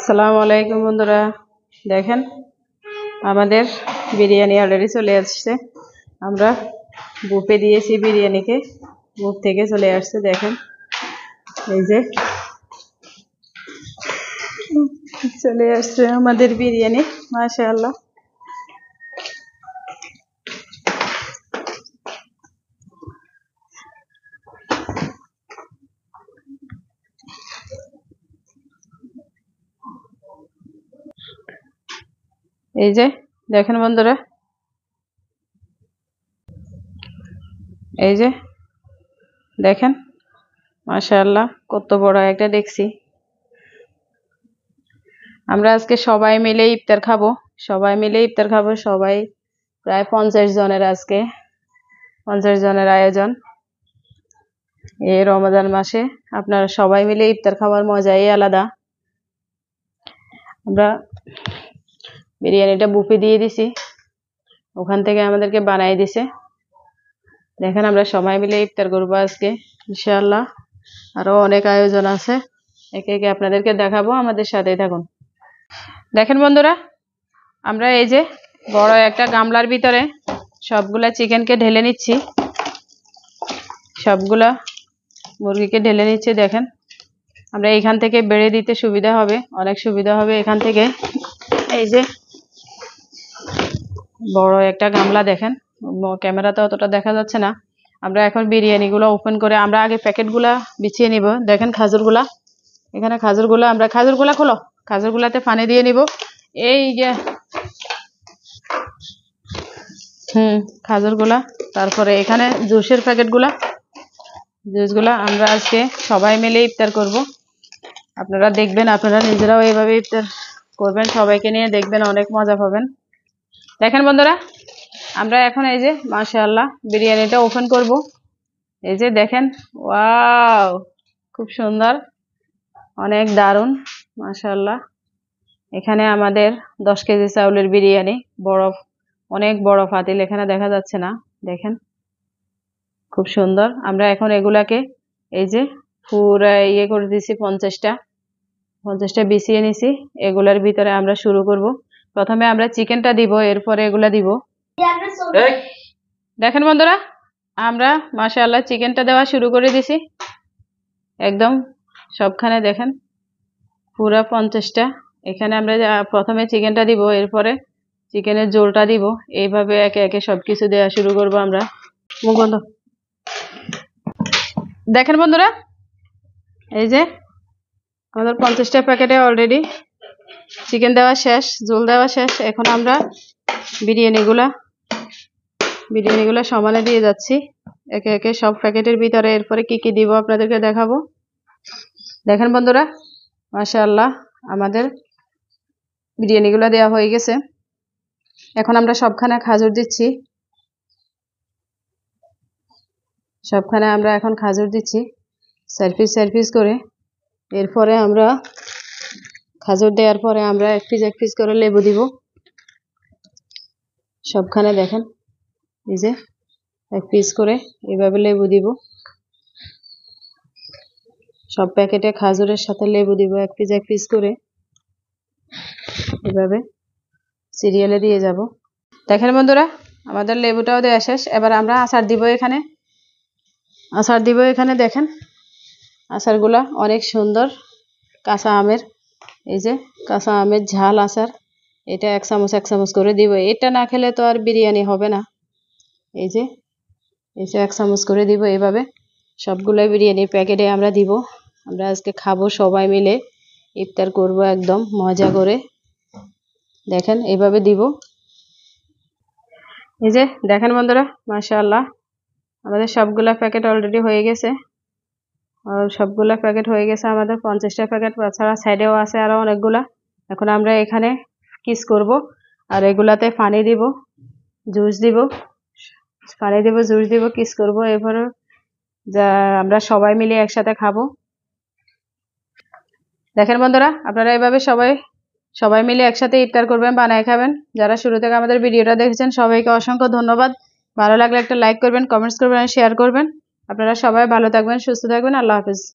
আসসালামু আলাইকুম বন্ধুরা, দেখেন আমাদের বিরিয়ানি অলরেডি চলে আসছে। আমরা বুফে দিয়েছি বিরিয়ানিকে, বুফ থেকে চলে আসছে। দেখেন এই যে চলে আসছে আমাদের বিরিয়ানি, মাশাআল্লাহ। এই যে দেখেন বন্ধুরা, এই যে দেখেন মাশাআল্লাহ, কত বড় একটা দেখছি। আমরা আজকে সবাই মিলে ইফতার খাবো, সবাই প্রায় 50 জনের, আজকে 50 জনের আয়োজন। এই রমজান মাসে আপনারা সবাই মিলে ইফতার খাওয়ার মজাই আলাদা। আমরা বিরিয়ানিটা বুফে দিয়ে দিছি, ওখান থেকে আমাদেরকে বানাই দিছে। দেখেন আমরা সবাই মিলে ইফতার করবো আজকে ইনশাআল্লাহ। আরো অনেক আয়োজন আছে, একে একে আপনাদেরকে দেখাবো, আমাদের সাথেই থাকুন। দেখেন বন্ধুরা, আমরা এই যে বড় একটা গামলার ভিতরে সবগুলা চিকেনকে ঢেলে নিচ্ছি, সবগুলা মুরগিকে ঢেলে নিচ্ছি। দেখেন আমরা এখান থেকে বেড়ে দিতে সুবিধা হবে, অনেক সুবিধা হবে এখান থেকে। এই যে বড় একটা গামলা, দেখেন ক্যামেরাতে অতটা দেখা যাচ্ছে না। আমরা এখন বিরিয়ানিগুলো ওপেন করে আমরা আগে প্যাকেটগুলা বিছিয়ে নিব। দেখেন খাজুরগুলা, এখানে খাজুরগুলা, আমরা খাজুরগুলা খোলো, খাজুরগুলাতে পানি দিয়ে নিব। এই যে খাজুরগুলা, তারপরে এখানে জুসের প্যাকেটগুলা, জুসগুলা আমরা আজকে সবাই মিলে ইফতার করব। আপনারা দেখবেন, আপনারা নিজেরাও এইভাবে ইফতার করবেন, সবাইকে নিয়ে দেখবেন, অনেক মজা পাবেন। দেখেন বন্ধুরা, আমরা এখন এই যে মাশাআল্লাহ বিরিয়ানিটা ওপেন করব। এই যে দেখেন, ওয়াও, খুব সুন্দর, অনেক দারুণ মাশাআল্লাহ। এখানে আমাদের 10 কেজি চাউলের বিরিয়ানি, অনেক বড় পাতিল, এখানে দেখা যাচ্ছে না। দেখেন খুব সুন্দর। আমরা এখন এগুলাকে এই যে পুরা ইয়ে করে দিছি, 50টা বিছিয়ে নিছি। এগুলার ভিতরে আমরা শুরু করব। প্রথমে আমরা চিকেনটা দিব, এরপরে এগুলা দিব। দেখেন বন্ধুরা, আমরা মাশাআল্লাহ চিকেনটা দেওয়া শুরু করে দিছি একদম সবখানে। দেখেন পুরা 50টা। এখানে আমরা প্রথমে চিকেনটা দিব, এরপরে চিকেনের ঝোলটা দিব। এইভাবে একে একে সবকিছু দেওয়া শুরু করব আমরা। মুখ বন্ধ। দেখেন বন্ধুরা, এই যে আমাদের 50টা প্যাকেটে অলরেডি চিকেন দেওয়া শেষ, ঝোল দেওয়া শেষ। এখন আমরা বিরিয়ানিগুলা সমানে দিয়ে যাচ্ছি একে একে সব প্যাকেটের ভিতরে। এরপরে কি কি দিব আপনাদেরকে দেখাবো। দেখেন বন্ধুরা, মাশাআল্লাহ আমাদের বিরিয়ানিগুলা দেওয়া হয়ে গেছে। এখন আমরা সবখানে খাজুর দিচ্ছি, সবখানে আমরা এখন খাজুর দিচ্ছি সার্ভিস করে। এরপরে আমরা খাজুর দেওয়ার পরে আমরা এক পিস করে লেবু দিব সবখানে। দেখেন এই যে এক পিস করে এভাবে লেবু দিব, সব প্যাকেটে খাজুরের সাথে লেবু দিব এক পিস করে, এভাবে সিরিয়ালে দিয়ে যাব। দেখেন বন্ধুরা, আমাদের লেবুটাও দেওয়া শেষ। এবার আমরা আচার দিব এখানে। দেখেন আচারগুলা অনেক সুন্দর, কাঁচা আমের, এই যে কাঁচা আমের ঝাল আচার। এটা এক চামচ করে দিব। এটা না খেলে তো আর বিরিয়ানি হবে না। এই যে এক চামচ করে দিব। এইভাবে সবগুলো বিরিয়ানি প্যাকেটে আমরা দিব। আমরা আজকে খাবো, সবাই মিলে ইফতার করব একদম মজা করে। দেখেন এইভাবে দিব। এই যে দেখেন বন্ধুরা, মাশাআল্লাহ আমাদের সবগুলা প্যাকেট অলরেডি হয়ে গেছে। আর সবগুলা প্যাকেট হয়ে গেছে আমাদের 50টা প্যাকেট, তাছাড়া সাইডেও আছে আরো অনেকগুলা। এখন আমরা এখানে কিস করব, আর এগুলাতে পানি দিব, জুস দিব, কিস করব। এরপরে যা আমরা সবাই মিলে একসাথে খাবো। দেখেন বন্ধুরা, আপনারা এভাবে সবাই মিলে একসাথে ইফতার করবেন, বানায় খাবেন। যারা শুরু থেকে আমাদের ভিডিওটা দেখেছেন সবাইকে অসংখ্য ধন্যবাদ। ভালো লাগলে একটা লাইক করবেন, কমেন্টস করবেন, শেয়ার করবেন। আপনারা সবাই ভালো থাকবেন, সুস্থ থাকবেন। আল্লাহ হাফেজ।